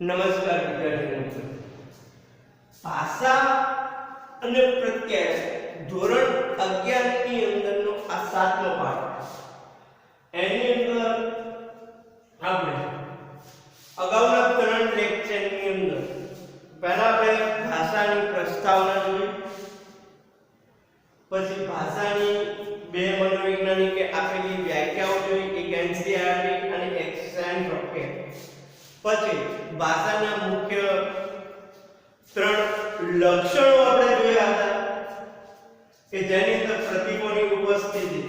નમસ્કાર વિદ્યાર્થી મિત્રો, ભાષા અને પ્રત્યય ધોરણ 11 ની અંદરનો આ 7મો પાઠ. એની અંદર આપણે અગાઉના 3 લેક્ચરની અંદર પહેલા આપણે ભાષાની પ્રસ્તાવના જોઈ, પછી ભાષાની બે મનોવૈજ્ઞાનિકે આપેલી વ્યાખ્યાઓ જોઈ, એક એનસીઆરટી અને એક સેન રોકે. પછી ભાષાના મુખ્ય 3 લક્ષણો આપણે જોયા હતા કે જેની અંદર પ્રતીકોની ઉપસ્થિતિ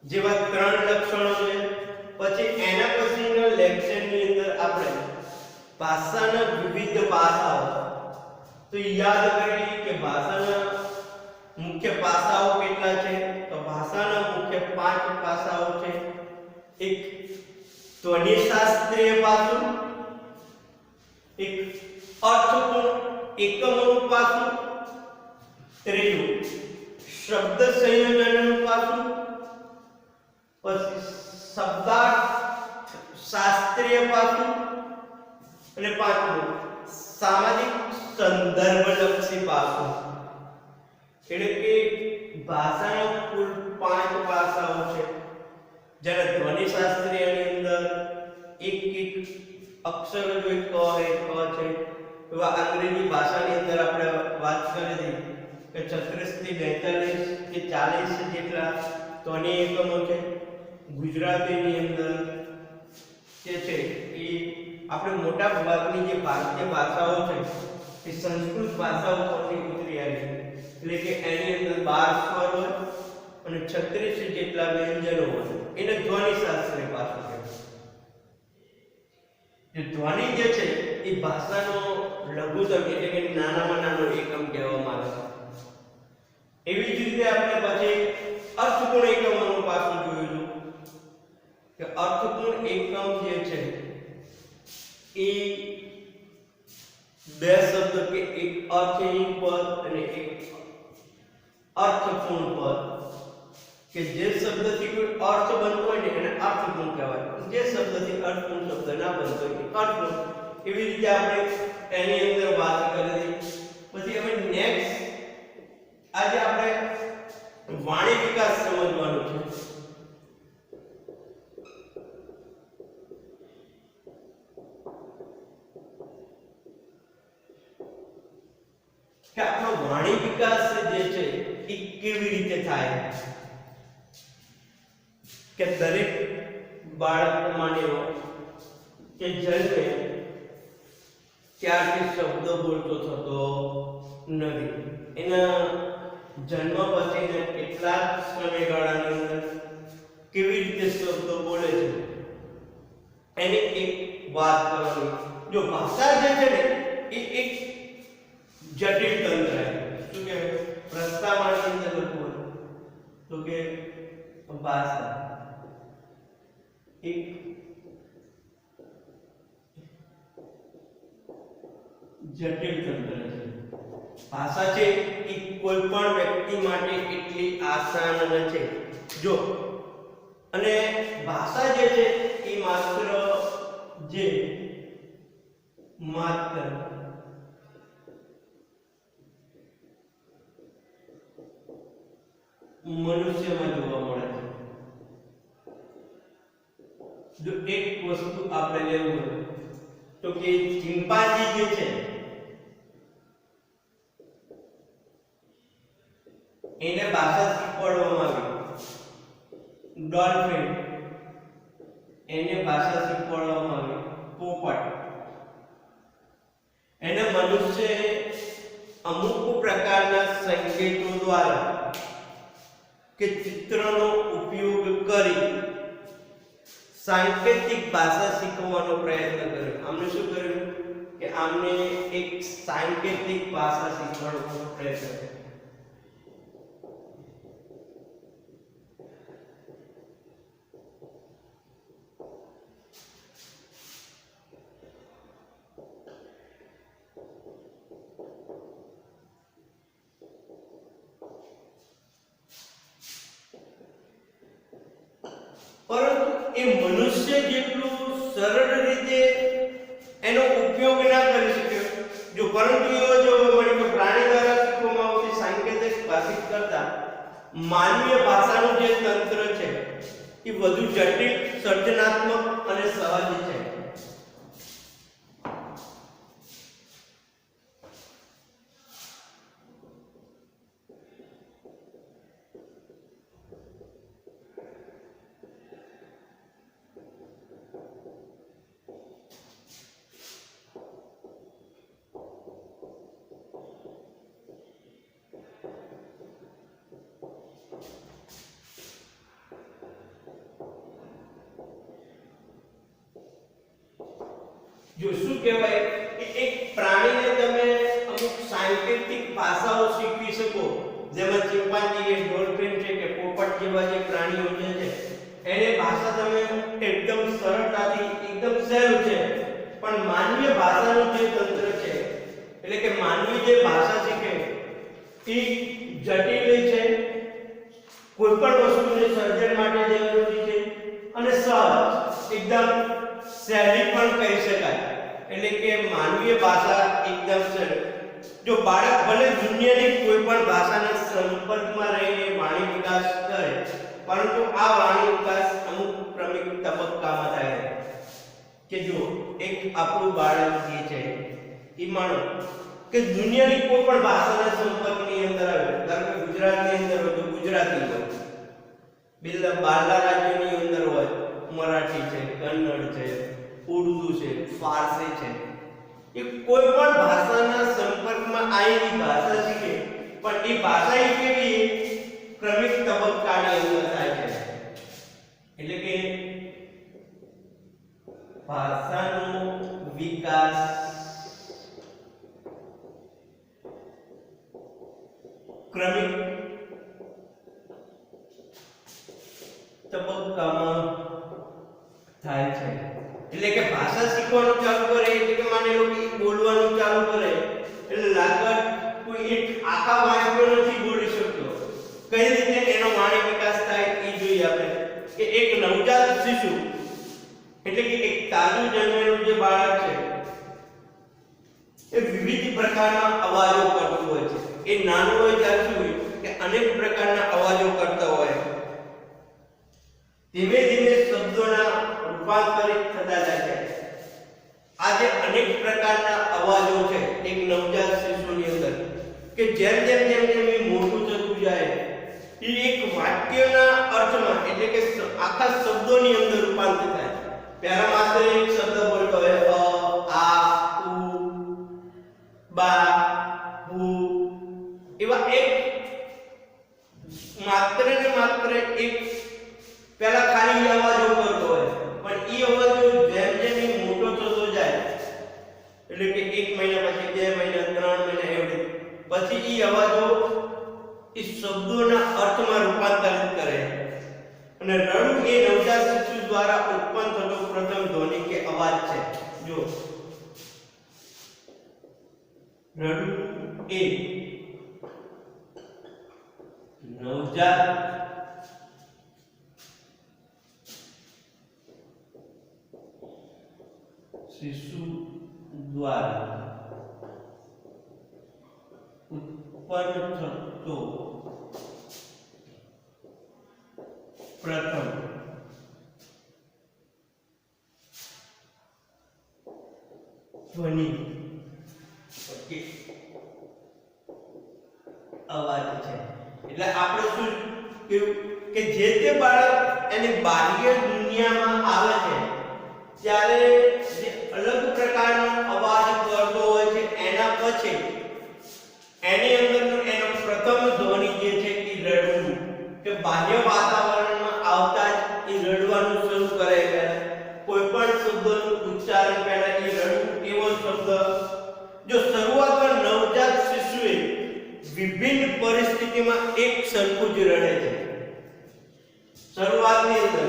જેવા 3 લક્ષણો છે. પછી એના પછીના લેક્ચરની અંદર આપણે ભાષાના વિવિધ પાસાઓ તો યાદ કરી કે ભાષાના મુખ્ય પાસાઓ કેટલા છે. તો ભાષાના મુખ્ય 5 પાસાઓ છે. એક ધ્વનિશાસ્ત્રીય પાસું, એક અર્થપૂર્ણ એકમોનું પાસું, ત્રીજું શબ્દ સંયોજનનું પાસું, પછી શબ્દાર્થ શાસ્ત્રીય પાસું અને પાંચમું સામાજિક સંદર્ભલક્ષી પાસું. એટલે કે ભાષાના કુલ 5 પાસાઓ છે. જ્યારે ધ્વનિશાસ્ત્રીયની અંદર એક અક્ષર જો ક હે ક છે, એવા અંગ્રેજી ભાષાની અંદર આપણે વાત કરી હતી કે 36 થી 42 કે 40 જેટલા ધ્વનિ એકમો છે. ગુજરાતીની અંદર જે છે એ આપણે મોટા ભાગની જે ભારતીય ભાષાઓ છે એ સંસ્કૃત ભાષાઓ પરથી ઉતરી આવી, એટલે કે એની અંદર 12 સ્વર હોય અને 36 જેટલા વ્યંજનો હોય. એને ધ્વનિશાસ્ત્રીય પાસું કહેવાય. જે ધ્વનિ જે છે એ ભાષાનો લઘુત્તમ એટલે કે નાનામાં નાનો એકમ કહેવામાં આવે છે. એવી જ રીતે આપણે પછી અર્થપૂર્ણ એકમોનું પાસું જોયું કે અર્થપૂર્ણ એકમ જે છે એ બે શબ્દ કે એક અર્થહીન પદ અને એક અર્થપૂર્ણ પદ, કે જે શબ્દથી કોઈ અર્થ બનતો હોય ને એને અર્થપૂર્ણ કહેવાય, જે શબ્દથી અર્થપૂર્ણ શબ્દ ના બનતો હોય એ અર્થપૂર્ણ. એવી રીતે આપણે એની અંદર વાત કરી. પછી હવે નેક્સ્ટ આજે આપણે વાણી વિકાસ સમજવાનું છે. કે આપણો વાણી વિકાસ જે છે એ કેવી રીતે થાય, કે દરેક બાળક માની લો કે જન્મે ત્યારથી શબ્દ બોલતો થતો નથી. એના જન્મ પછીના કેટલાક સમયગાળાની અંદર કેવી રીતે શબ્દો બોલે છે એની એક વાત કરવાની. જો ભાષા જે છે ને એ એક જટિલ તંત્ર છે. શું કે પ્રસ્તાવનાની અંદર લખવું તો કે ભાષા એક જટિલ તંત્ર છે. ભાષા છે એ કોઈ પણ વ્યક્તિ માટે એટલી આસાન નથી. જો અને ભાષા જે છે એ માત્ર મનુષ્યમાં જોવા મળે છે. જો એક વસ્તુ આપણે લેવું હોય તો કે ચિંપાંજી જે છે એને ભાષા શીખવાડવામાં આવી. ડોલ્ફિન એને ભાષા શીખવાડવામાં આવી. પોપટ એને મનુષ્ય અમુક પ્રકારના સંકેતો દ્વારા કે ચિત્રનો ઉપયોગ કરી સાંકેતિક ભાષા શીખવવાનો પ્રયત્ન કર્યો. આમને શું કર્યું કે આમને એક સાંકેતિક ભાષા શીખવવાનો પ્રયત્ન કર્યો. પરંતુ એ મનુષ્ય જેટલું સરળ રીતે એનો ઉપયોગ ના કરી શકે જો, પરંતુ એવો જોવા મળે કે પ્રાણી દ્વારા શીખવામાં આવતી સાંકેતિક ભાષિક કરતા માનવીય ભાષાનું જે તંત્ર છે એ વધુ જટિલ, સર્જનાત્મક અને સહજ છે. જો શું કહેવાય કે એક પ્રાણીને તમે અમુક સાયન્ટિફિક ભાષાઓ શીખવી શકો, જેમાં ચિમ્પાન્જી છે, ડોલ્ફિન છે કે પોપટ જેવા જે પ્રાણીઓ છે એને ભાષા તમે એકદમ સરળતાથી, એકદમ સહેલું છે. પણ માનવીય ભાષાનું જે તંત્ર છે, એટલે કે માનવી જે ભાષા શીખે એ જટિલ છે, કોઈ પણ વસ્તુને સર્જન માટે જરૂરી છે અને સહજ, એકદમ સહેલી પણ કહી શકાય. એટલે કે માનવીય ભાષા એકદમ સરળ. જો બાળક ભલે દુનિયાની કોઈ પણ ભાષાના સંપર્કમાં રહીને વાણી વિકાસ કરે, પરંતુ આ વાણી વિકાસ અમુક ક્રમિક તબક્કામાં થાય કે જો એક આપણું બાળક જે છે એ માનો કે દુનિયાની કોઈ પણ ભાષાના સંપર્કની અંદર આવે, ધારો કે ગુજરાતની અંદર હોય તો ગુજરાતી હોય, બહારના રાજ્યોની અંદર હોય મરાઠી છે, કન્નડ છે, ઉર્દુ છે, ફારસી છે, એ કોઈ પણ ભાષાના સંપર્કમાં આવીને ભાષા શીખે, પણ એ ભાષા એ કેવી ક્રમિક તબક્કાની અંદર થાય છે. એટલે કે ભાષાનો વિકાસ ક્રમિક તબક્કામાં થાય છે. એટલે કે ભાષા શીખવાનું ચાલુ કરે, એટલે કે માની લો કે બોલવાનું ચાલુ કરે એટલે લાગત કોઈ એક આખા વાક્ય નથી બોલી શકતો. કઈ રીતે એનો વાણી વિકાસ થાય એ જોઈએ આપણે. કે એક નવજાત શિશુ એટલે કે એક તાજું જન્મેલું જે બાળક છે એ વિવિધ પ્રકારના અવાજો કરતું હોય છે. એ નાનું હોય ત્યારે શું હોય કે અનેક પ્રકારના અવાજો કરતા હોય, ધીમે ધીમે શબ્દોના રૂપાંતરિત થતા જાય છે. આ જે અનેક પ્રકારના અવાજો છે એક નવજાત શિશુની અંદર, કે જેમ જેમ જેમ જેમ એ મોટું થતું જાય એ એક વાક્યના અર્થમાં, એટલે કે આખા શબ્દોની અંદર રૂપાંતરિત થાય. પહેલા માત્ર એક શબ્દ બોલતો હોય આ, ઉ, બા, હુ, એવા એક માત્ર ને માત્ર એક પહેલા ખાલી અવાજો કરતો હોય, પણ એ અવાજો જેમ જેમ એ મોટો થતો જાય, એટલે કે 1 મહિના પછી, 2 મહિના, 3 મહિના એવડે પછી એ અવાજો એ શબ્દોના અર્થમાં રૂપાંતરિત કરે. અને રડવું એ નવજાત શિશુ દ્વારા ઉત્પન્ન થતો પ્રથમ ધ્વનિ કે અવાજ છે. જો રડવું એ નવજાત શિશુ દ્વારા ઉત્પન્ન થતો પ્રથમ ધ્વનિ કે અવાજ છે. એટલે આપણે શું કે જે તે બાળક એની બાહ્ય દુનિયામાં આવે છે ત્યારે જે અલગ પ્રકારનો અવાજ કરતો હોય છે, એના પછી એની અંદરનો એનો પ્રથમ ધ્વનિ જે છે એ રડવું, કે બાહ્ય વાતાવરણમાં આવતા જ એ રડવાનું શરૂ કરે છે. કોઈ પણ શબ્દનું ઉચ્ચારણ પહેલા એ રડવું એવો શબ્દ. જો શરૂઆતમાં નવજાત શિશુએ વિભિન્ન પરિસ્થિતિમાં એક સરખું જ રડે છે. શરૂઆતની અંદર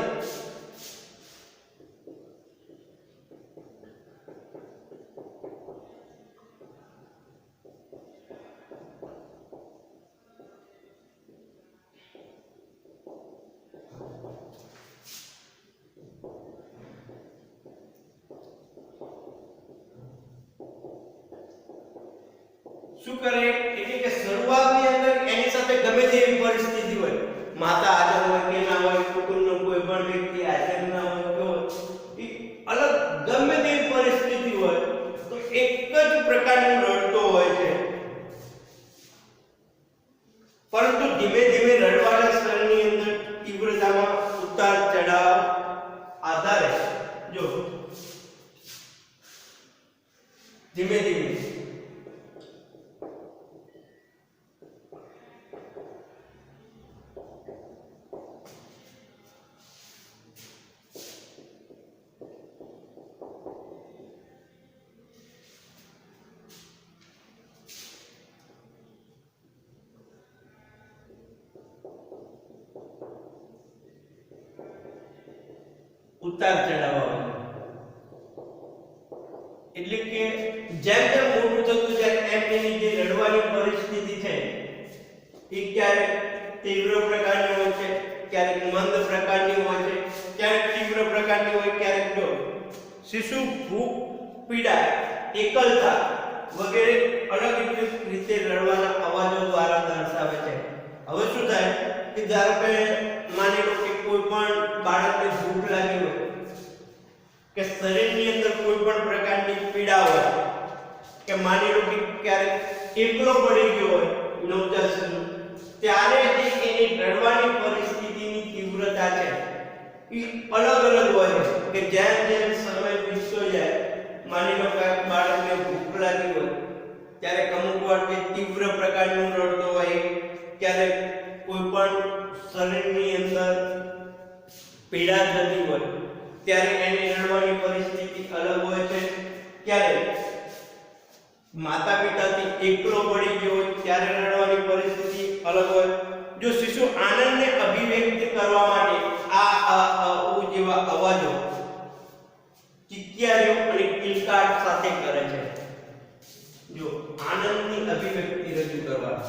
શું કરે એટલે કે શરૂઆતની અંદર એની સાથે ગમે તેવી પરિસ્થિતિ હોય, માતા હાજર હોય કે ના હોય, કુટુંબનો કોઈ પણ વ્યક્તિ હાજર ના હોય તો એ અલગ ગમે તેવી પરિસ્થિતિ હોય તો એક જ પ્રકારનું રડતો હોય છે, પરંતુ ધીમે ધીમે રડવાના સ્તરની અંદર તીવ્રતામાં ઉતાર ચઢાવ આધારે જો ધીમે ધીમે ઉતાર ચઢાવ આવે, એટલે કે જેમ જેમ મોટું થતું જાય એમ એની જે રડવાની પરિસ્થિતિ છે એ ક્યારેક તીવ્ર પ્રકારની હોય છે, ક્યારેક મંદ પ્રકારની હોય છે, ક્યારેક તીવ્ર પ્રકારની હોય, ક્યારેક જો શિશુ ભૂખ, પીડા, એકલતા વગેરે અલગ રીતે રડવાના અવાજો દ્વારા દર્શાવે છે. હવે શું થાય કે ધારો કે માની લો કે કોઈ પણ બાળકને ભૂખ લાગી હોય કે શરીરની અંદર કોઈ પણ પ્રકારની પીડા હોય કે માની લો કે ક્યારેક એકલો પડી ગયો હોય નવજાત શિશુ, ત્યારે જે એની રડવાની પરિસ્થિતિની તીવ્રતા છે એ અલગ અલગ હોય કે જેમ જેમ સમય વીતતો જાય, માની લો કે બાળકને ભૂખ લાગી હોય ત્યારે અમુક વાર તે તીવ્ર પ્રકારનું રડતો હોય, ક્યારેક કોઈ પણ શરીરની અંદર પીડા થતી હોય ત્યારે એની રડવાની પરિસ્થિતિ અલગ હોય છે, ક્યારેક માતા પિતાથી એકલો પડી ગયો હોય ત્યારે રડવાની પરિસ્થિતિ અલગ હોય. જો શિશુ આનંદને અભિવ્યક્ત કરવા માટે આ જેવા અવાજો ચિત્કારીઓ અને કિલકાટ સાથે કરે છે. જો આનંદની અભિવ્યક્તિ રજૂ કરવા,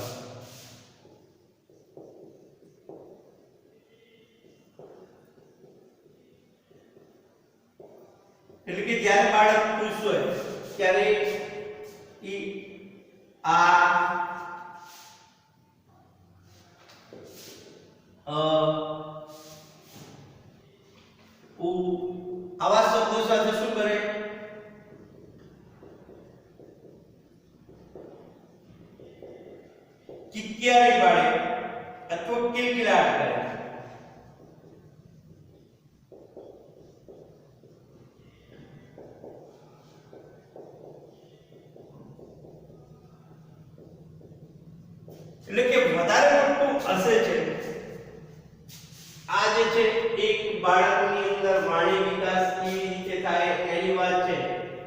એટલે કે જ્યારે બાળક ખુશ હોય ત્યારે ઈ આ આવા શબ્દો સાથે શું કરે, ચિત્કારી પાડે અથવા કિલકિલાટ કરે. એટલે કે વધારે પડતું હસે છે. આ જે છે એક બાળકની અંદર વાણી વિકાસ કેવી રીતે થાય એની વાત છે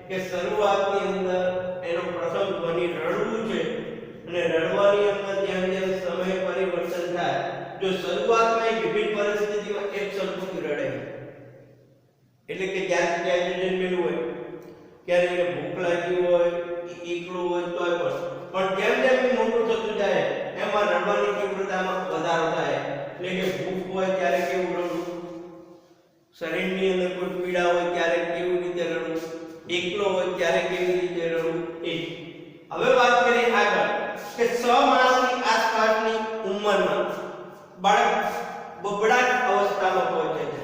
કે શરૂઆતની અંદર એનો પ્રથમ ધ્વનિ રડવું છે અને રડવાની અંદર જેમ જેમ સમય પરિવર્તન થાય, જો શરૂઆતમાં વિભિન્ન પરિસ્થિતિમાં એક સરખું રડે, એટલે કે જ્યારે ત્યારે જન્મેલું હોય ક્યારે એને ભૂખ લાગી હોય એકલો હોય તોય પણ જેમ જેમ મોટું થતું જાય એમાં રડવાની તીવ્રતામાં વધારો થાય. એટલે કે ભૂખ હોય ત્યારે કેવું રડવું, શરીરની અંદર કોઈ પીડા હોય ત્યારે કેવી રીતે રડવું, એકલો હોય ત્યારે કેવી રીતે રડવું. એ હવે વાત કરીએ આગળ કે 6 માસની આસપાસની ઉંમરમાં બાળક બબડાટ અવસ્થામાં પહોંચે છે.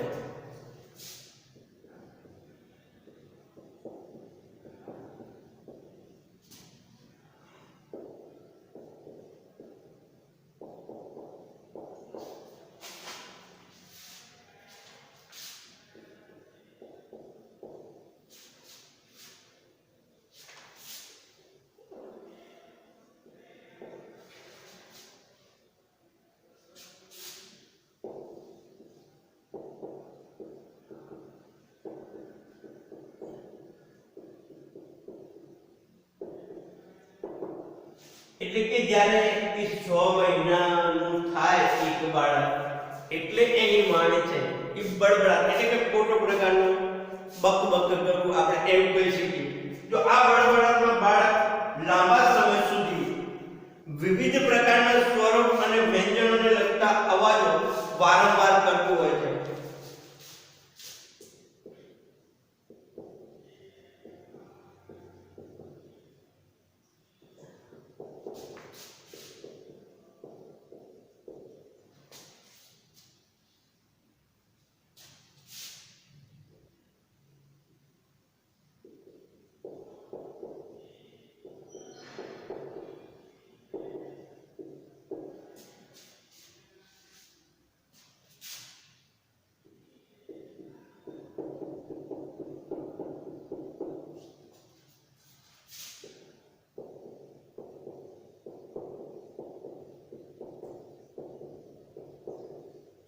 એટલે કે જ્યારે 6 મહિનાનું થાય એક બાળક એટલે એની માને છે એ બળબડાટ એટલે કે ખોટો પ્રકારનું બકબક કરવું આપણે એમ કહી શકીએ. જો આ બળબડાટમાં બાળક લાંબા સમય સુધી વિવિધ પ્રકારના સ્વરો અને વ્યંજનોને લગતા અવાજો વારંવાર કરતું હોય છે.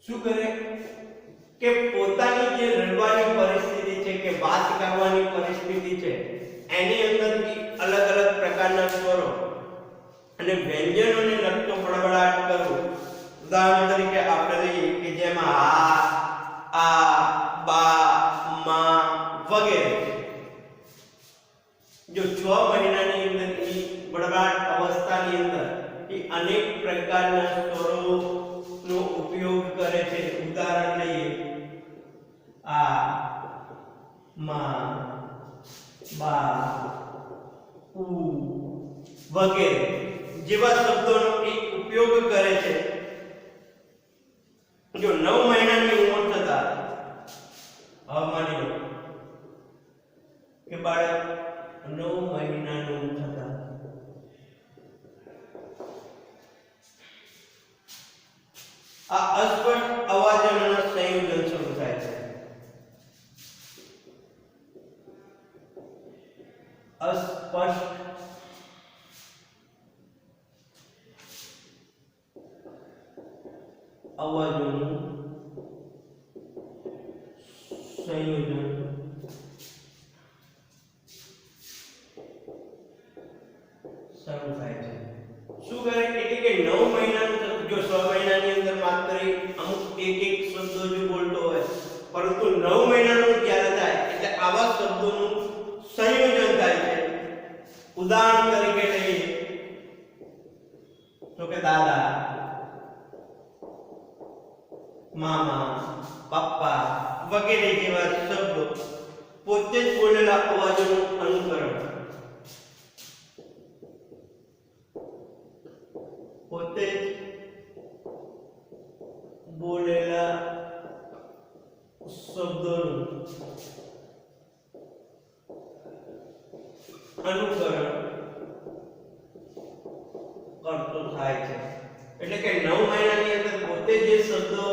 શું કરે કે પોતાની જે રડવાની પરિસ્થિતિ છે કે વાત કરવાની પરિસ્થિતિ છે એની અંદરથી અલગ અલગ પ્રકારના સ્વરો અને વ્યંજનોને લગતો બળબડાટ કરવો. ઉદાહરણ તરીકે આપણે લઈએ કે જેમાં આ બા મા વગેરે જો 6 મહિનાની અંદર એ બળબડાટ અવસ્થાની અંદર એ અનેક પ્રકારના સ્વરોનો ઉપયોગ કરે છે. ઉદાહરણ લઈએ આ મા બા ઉ વગેરે જેવા શબ્દોનો એ ઉપયોગ કરે છે. જો 9 મહિનાની ઉંમર થતા હવે માની લો કે બાળક 9 મહિનાનું થતા આ અસ્પષ્ટ અવાજોના સંયોજન શરૂ થાય છે. અસ્પષ્ટ અવાજોનું સંયોજન શરૂ થાય છે. શું કરે એટલે કે 9 મહિનાનું જો 6 મહિનાની અંદર માત્ર અમુક એક શબ્દો જ બોલતો હોય, પરંતુ 9 મહિનાનું જ્યારે થાય એટલે આવા શબ્દોનું સંયોજન થાય છે. ઉદાહરણ તરીકે લઈએ તો કે દાદા, મામા, પપ્પા વગેરે જેવા શબ્દો પોતે જ બોલેલા અવાજોનું અનુકરણ, પોતે જ બોલેલા શબ્દોનું અનુકરણ કરતો થાય છે. એટલે કે 9 મહિનાની અંદર પોતે જે શબ્દો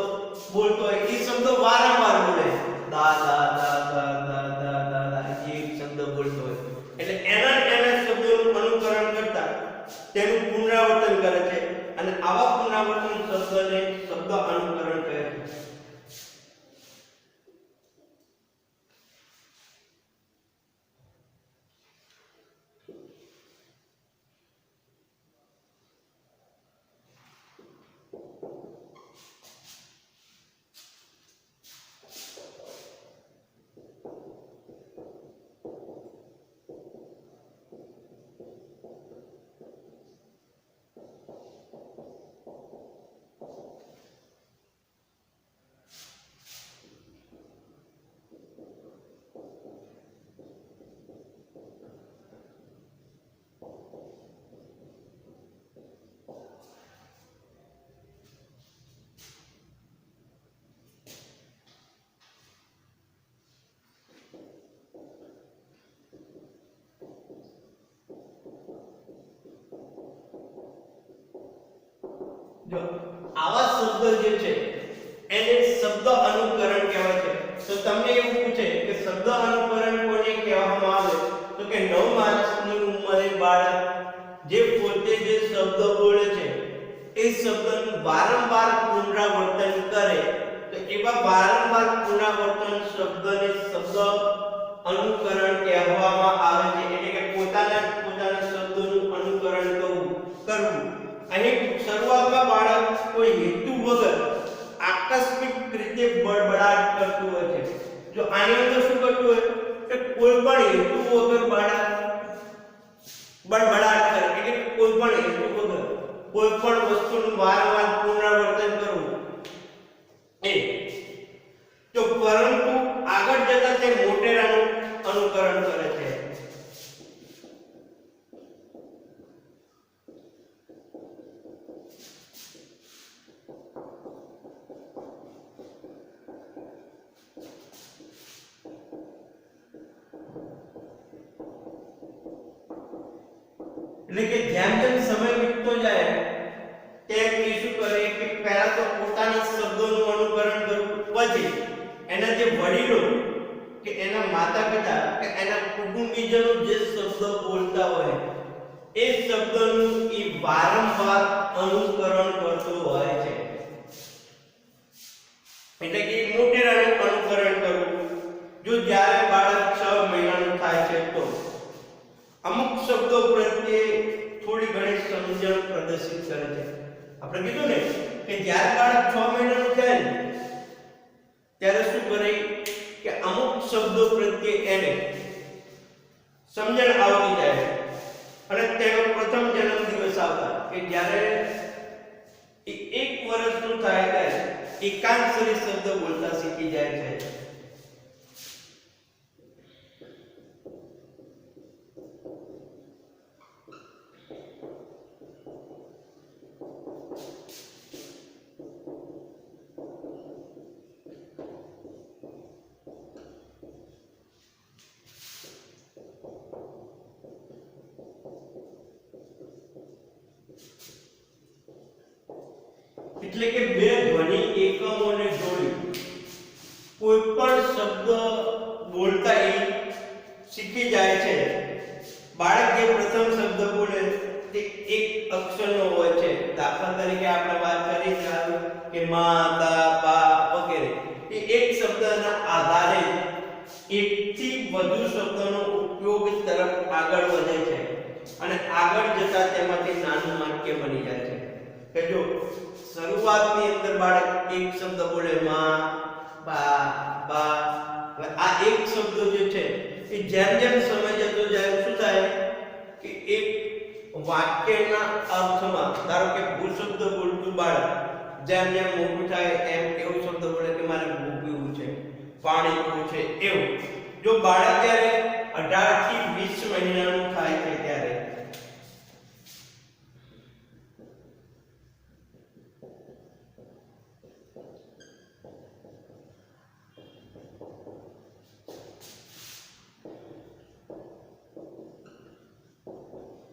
બોલતો હોય એ શબ્દો વારંવાર બોલે. દાદા દાદા દાદા દાદા જે શબ્દ બોલતો હોય એટલે એના શબ્દોનું અનુકરણ કરતા તેનું પુનરાવર્તન કરે છે અને આવા પુનરાવર્તન શબ્દને શબ્દ અનુકરણ કહે છે. જો આવા શબ્દ જે છે એને શબ્દ અનુકરણ કહેવાય છે. તો તમને એવું પૂછે કે શબ્દ અનુકરણ કોને કહેવામાં આવે તો કે 9 માસની ઉંમરે બાળક જે પોતે જે શબ્દ બોલે છે એ શબ્દનું વારંવાર પુનરાવર્તન કરે તો એવા વારંવાર પુનરાવર્તન શબ્દને શબ્દ અનુકરણ કહેવામાં આવે છે. એટલે કે પોતાના શબ્દોનું અનુકરણ કરવું. અહીં શરૂઆતમાં બાળક કોઈ હેતુ વગર આકસ્મિક રીતે બળબડાટ કરતું હોય છે. જો આની અંદર શું કરતું હોય કે કોઈ પણ હેતુ વગર બાળક બળબડાટ કરે એટલે કોઈ પણ હેતુ વગર કોઈ પણ વસ્તુનું વારંવાર પુનરાવર્તન કરવું એ તો પરંતુ આગળ જતા તે મોટેરાનું અનુકરણ કરે છે. એટલે કે જેમ જેમ સમય વીતતો જાય તેમ એ શું કરે કે પહેલા તો પોતાના શબ્દોનું અનુકરણ કરવું, પછી એના જે વડીલો કે એના માતા પિતા કે એના કુટુંબીજનો જે શબ્દ બોલતા હોય એ શબ્દનું એ વારંવાર અનુકરણ કરતો હોય છે. જ્યારે બાળક 6 મહિનાનું થાય ને ત્યારે શું કરે કે અમુક શબ્દો પ્રત્યે એને સમજણ આવતી જાય અને તેનો પ્રથમ જન્મદિવસ આવતા કે જ્યારે એ 1 વર્ષનું થાય ત્યારે એકાંતરી શબ્દ બોલતા શીખી જાય છે. એટલે કે બે ધ્વનિ એકમોને જોડી કોઈ પણ શબ્દ બોલતા એ શીખી જાય છે. બાળક જે પ્રથમ શબ્દ બોલે તે એક અક્ષરનો હોય છે. દાખલા તરીકે આપણે વાત કરી કે માતા, બા વગેરે. એ એક શબ્દના આધારે એકથી વધુ શબ્દોનો ઉપયોગ તરફ આગળ વધે છે અને આગળ જતા તેમાંથી નાનું વાક્ય બની જાય છે. કે જો શરૂઆતની અંદર બાળક એક શબ્દ બોલે માં, બા, બા, આ એક શબ્દ જે છે એ જેમ જેમ સમય જતો જાય શું થાય કે એક વાક્યના અર્થમાં ધારો કે ભૂ શબ્દ બોલતું બાળક જેમ જેમ મોટું થાય એમ એવો શબ્દ બોલે કે મારે ભૂ પીવું છે, પાણી પીવું છે. એવું જો બાળક જ્યારે 18 થી 20 મહિનાનું થાય છે ત્યારે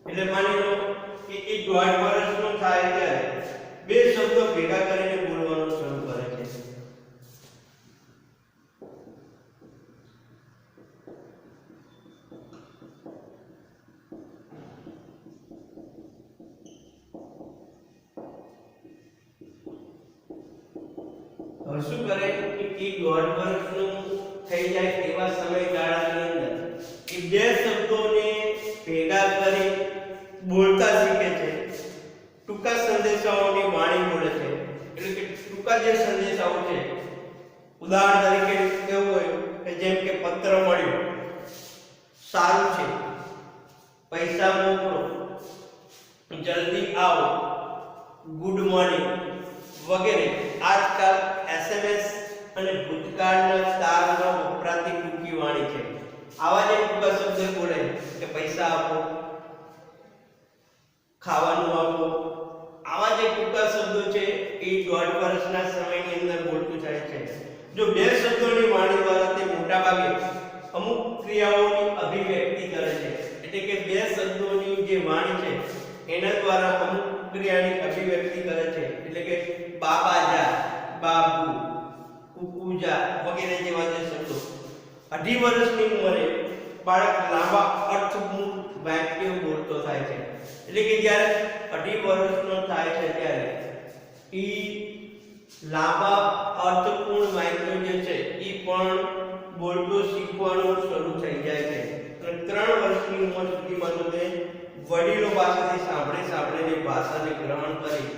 એટલે માની લો કે એ 1.5 વર્ષનો થાય ત્યારે બે શબ્દો ભેગા કરીને બોલવાનું શરૂ કરે છે. હવે શું કરે કે 1.5 વર્ષનું થઈ જાય એવા સમયગાળાની અંદર એ બે શબ્દોને ભેગા કરી બોલતા શીખે છે. ટૂંકા સંદેશાઓની વાણી બોલે છે. એટલે કે ટૂંકા જે સંદેશાઓ છે ઉદાહરણ તરીકે કેવું હોય કે જેમ કે પત્ર મળ્યો, સારું છે, પૈસા મોકલો, જલ્દી આવો, ગુડ મોર્નિંગ વગેરે. આજકાલ SMS અને ભૂતકાળના તારમાં વપરાતી ટૂંકી વાણી છે. આવા જે ટૂંકા શબ્દ બોલે કે પૈસા આપો, ખાવાનું આપો, આવા જે ટૂંકા શબ્દો છે એ 1.5 વર્ષના સમયની અંદર બોલતું જાય છે. જો બે શબ્દોની વાણી દ્વારા તે મોટા ભાગે અમુક ક્રિયાઓની અભિવ્યક્તિ કરે છે. એટલે કે બે શબ્દોની જે વાણી છે એના દ્વારા અમુક ક્રિયાની અભિવ્યક્તિ કરે છે. એટલે કે બાબા જા, બાબુ, કુકુજા વગેરે જેવા જે શબ્દો. 2.5 વર્ષની ઉંમરે બાળક લાંબા અર્થપૂર્ણ વાક્યો બોલતો થાય છે. એટલે કે જ્યારે 2.5 વર્ષનો થાય છે ત્યારે એ લાંબા અર્થપૂર્ણ વાક્યો જે છે એ પણ બોલતો શીખવાનું શરૂ થઈ જાય છે. અને 3 વર્ષની ઉંમર સુધીમાં તો તે વડીલો પાસેથી સાંભળીને ભાષાને ગ્રહણ કરી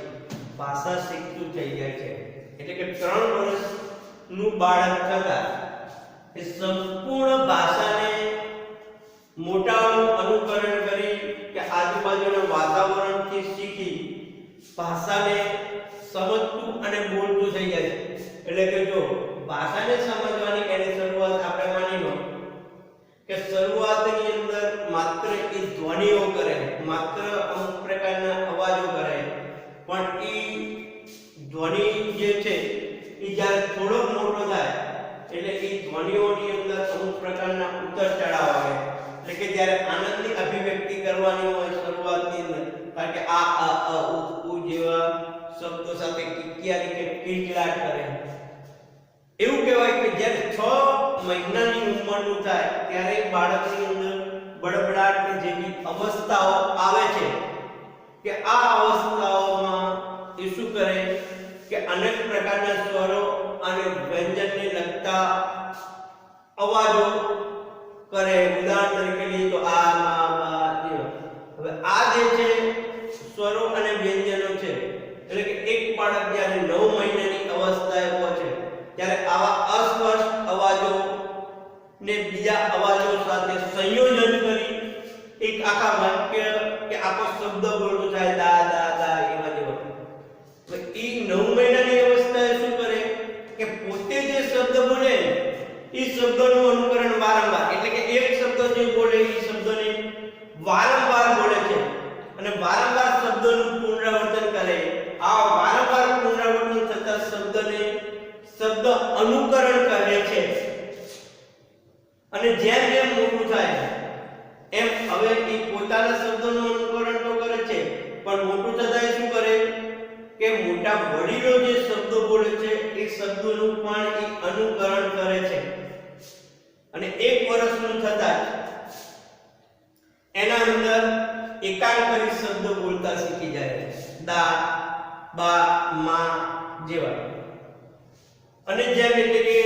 ભાષા શીખતું થઈ જાય છે. એટલે કે 3 વર્ષનું બાળક થતા એ સંપૂર્ણ ભાષાને મોટાઓનું અનુકરણ કરી કે આજુબાજુના વાતાવરણથી શીખી ભાષાને સમજતું અને બોલતું થઈ જાય છે. એટલે કે જો ભાષાને સમજવાની એની શરૂઆત આપણે માની લો કે શરૂઆતની અંદર માત્ર એ ધ્વનિઓ કરે, માત્ર અમુક પ્રકારના અવાજો કરે, પણ એ ધ્વનિ જે છે એ જ્યારે થોડો મોટો થાય એટલે એ ધ્વનિઓની અંદર અમુક પ્રકારના ઉતર ચઢાવ આવે. એટલે કે જ્યારે આનંદની અભિવ્યક્તિ કરવાની હોય શરૂઆતની અંદર, કારણ કે આ ઉ જેવા શબ્દો સાથે કિકિયારી કે કિલકિલાટ કરે. એવું કહેવાય કે જ્યારે 6 મહિનાની ઉંમરનું થાય ત્યારે બાળકની અંદર બડબડાટ જેવી અવસ્થાઓ આવે છે કે આ અવસ્થાઓમાં એ શું કરે કે અનેક પ્રકારના સ્વરો અને વ્યંજનને લગતા અવાજો કરે. ઉદાહરણ તરીકે લઈએ તો આ, મા, બા જેવા. હવે આ જે છે સ્વરો અને વ્યંજનો છે. એટલે કે એક બાળક જ્યારે 9 9 મહિનાની અવસ્થાએ શું કરે કે પોતે જે શબ્દ બોલે એ શબ્દનું અનુકરણ વારંવાર, એટલે કે એક શબ્દ જે બોલે એ શબ્દને વારંવાર બોલે છે અને વારંવાર શબ્દનું પુનરાવર્તન કરે. આ વારંવાર પુનરાવર્તન થતા શબ્દને શબ્દ અનુકરણ કરે છે. અને જેમ જેમ મોટું થાય એમ હવે એ પોતાના શબ્દનું અનુકરણ તો કરે છે, પણ મોટું થતા એ શું કરે કે મોટા વડીલો જે શબ્દો બોલે છે એ શબ્દોનું પણ એ અનુકરણ કરે છે. અને 1 વર્ષનું થતા એના અંદર એકાંકરી શબ્દ બોલતા શીખી જાય, દા, બા, મા જેવા. અને જેમ એટલે કે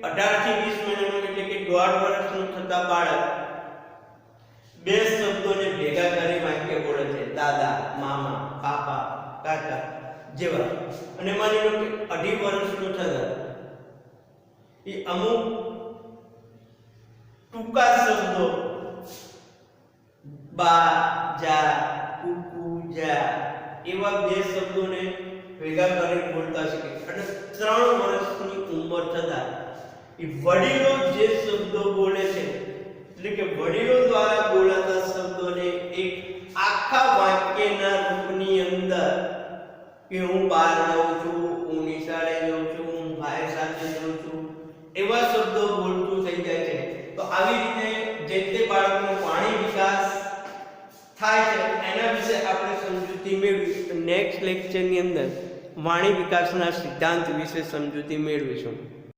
18 થી 20 મહિનાનું એટલે કે 1.5 વર્ષનું થતા બાળક 2 શબ્દોને ભેગા કરી વાક્ય બોલે છે, દાદા, મામા, પાપા, કાકા જેવા. અને માની લો કે 2.5 વર્ષનું થતા એ અમુક ટૂંકા શબ્દો બા, જા, કુકુ, જા એવા 2 શબ્દોને ભેગા કરી બોલતા શીખે. અને 3 વર્ષની ઉંમર થતા એ વડીલો જે શબ્દો બોલે છે એટલે કે વડીલો દ્વારા બોલાતા શબ્દોને એક આખા વાક્યના રૂપની અંદર કે હું બહાર જાઉં છું, હું નિશાળે જાઉં છું, હું ભાઈ સાથે જાઉં છું એવા શબ્દો બોલતું થઈ જાય છે. તો આવી રીતે જે તે બાળકનો વાણી વિકાસ થાય છે એના વિશે આપણે સમજૂતી મેળવી નેક્સ્ટ લેક્ચરની અંદર વાણી વિકાસના સિદ્ધાંત વિશે સમજૂતી મેળવીશું.